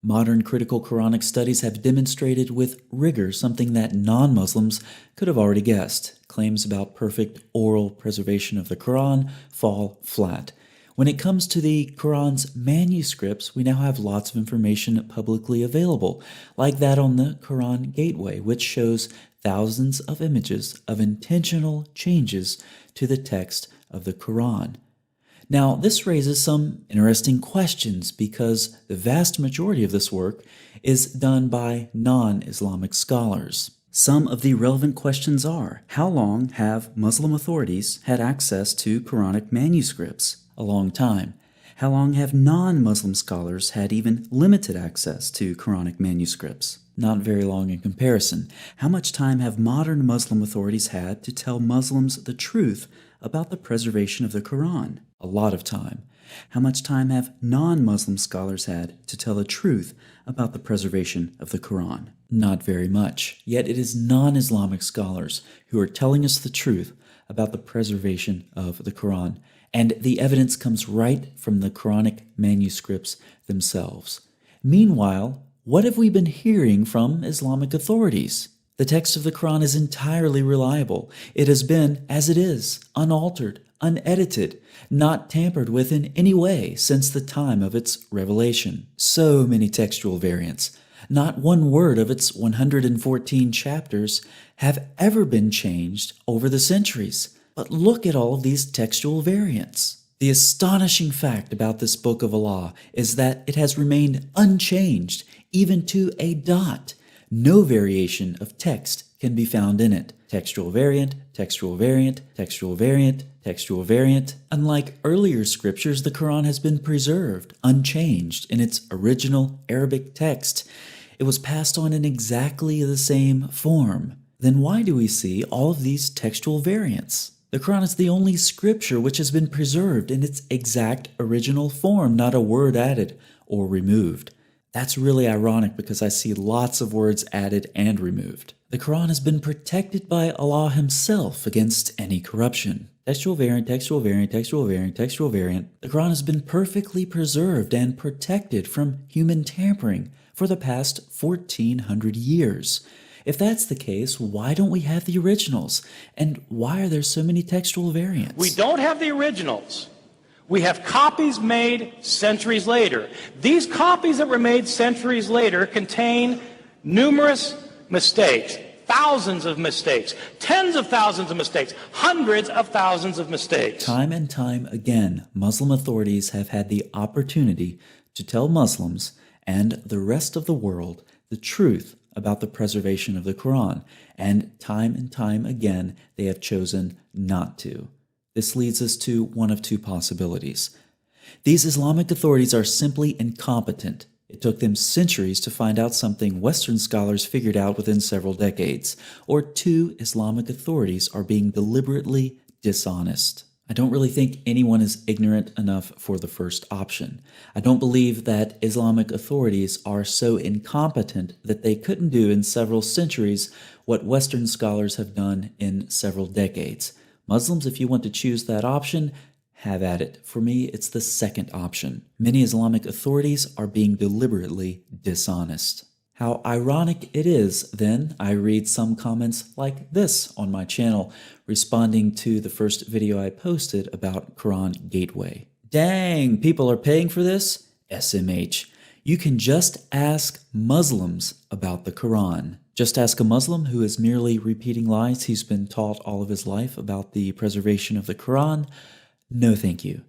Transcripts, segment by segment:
Modern critical Quranic studies have demonstrated with rigor something that non-Muslims could have already guessed. Claims about perfect oral preservation of the Quran fall flat. When it comes to the Quran's manuscripts, we now have lots of information publicly available, like that on the Quran Gateway, which shows thousands of images of intentional changes to the text of the Quran. Now, this raises some interesting questions because the vast majority of this work is done by non-Islamic scholars. Some of the relevant questions are: how long have Muslim authorities had access to Quranic manuscripts? A long time. How long have non-Muslim scholars had even limited access to Quranic manuscripts? Not very long in comparison. How much time have modern Muslim authorities had to tell Muslims the truth about the preservation of the Quran? A lot of time. How much time have non-Muslim scholars had to tell the truth about the preservation of the Quran? Not very much. Yet it is non-Islamic scholars who are telling us the truth about the preservation of the Quran, and the evidence comes right from the Quranic manuscripts themselves. Meanwhile, what have we been hearing from Islamic authorities? The text of the Quran is entirely reliable. It has been as it is, unaltered, unedited, not tampered with in any way since the time of its revelation. So many textual variants. Not one word of its 114 chapters have ever been changed over the centuries. But look at all of these textual variants. The astonishing fact about this book of Allah is that it has remained unchanged, even to a dot. No variation of text can be found in it. Textual variant, textual variant, textual variant, textual variant. Unlike earlier scriptures, the Quran has been preserved, unchanged in its original Arabic text. It was passed on in exactly the same form. Then why do we see all of these textual variants? The Quran is the only scripture which has been preserved in its exact original form, not a word added or removed. That's really ironic because I see lots of words added and removed. The Quran has been protected by Allah Himself against any corruption. Textual variant, textual variant, textual variant, textual variant. The Quran has been perfectly preserved and protected from human tampering for the past 1,400 years. If that's the case, why don't we have the originals? And why are there so many textual variants? We don't have the originals. We have copies made centuries later. These copies that were made centuries later contain numerous mistakes, thousands of mistakes, tens of thousands of mistakes, hundreds of thousands of mistakes. Time and time again, Muslim authorities have had the opportunity to tell Muslims and the rest of the world the truth about the preservation of the Quran, and time again they have chosen not to. This leads us to one of two possibilities. These Islamic authorities are simply incompetent. It took them centuries to find out something Western scholars figured out within several decades. Or two Islamic authorities are being deliberately dishonest. I don't really think anyone is ignorant enough for the first option. I don't believe that Islamic authorities are so incompetent that they couldn't do in several centuries what Western scholars have done in several decades. Muslims, if you want to choose that option, have at it. For me, it's the second option. Many Islamic authorities are being deliberately dishonest. How ironic it is, then, I read some comments like this on my channel, responding to the first video I posted about Quran Gateway. Dang, people are paying for this? SMH. You can just ask Muslims about the Quran. Just ask a Muslim who is merely repeating lies he's been taught all of his life about the preservation of the Quran. No thank you.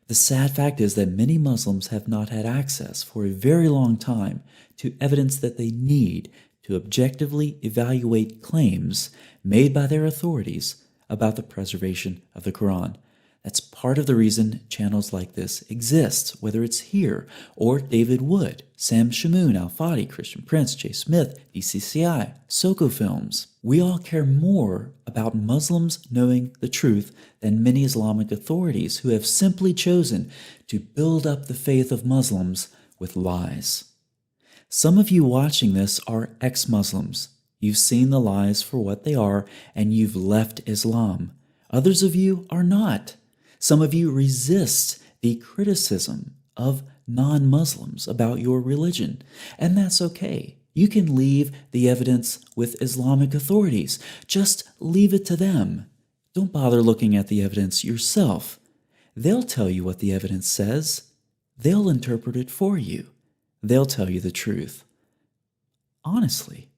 The sad fact is that many Muslims have not had access for a very long time to evidence that they need to objectively evaluate claims made by their authorities about the preservation of the Quran. That's part of the reason channels like this exist, whether it's here or David Wood, Sam Shamoon, Al-Fadi, Christian Prince, Jay Smith, DCCI, Soko Films. We all care more about Muslims knowing the truth than many Islamic authorities who have simply chosen to build up the faith of Muslims with lies. Some of you watching this are ex-Muslims. You've seen the lies for what they are and you've left Islam. Others of you are not. Some of you resist the criticism of non-Muslims about your religion, and that's okay. You can leave the evidence with Islamic authorities. Just leave it to them. Don't bother looking at the evidence yourself. They'll tell you what the evidence says. They'll interpret it for you. They'll tell you the truth. Honestly,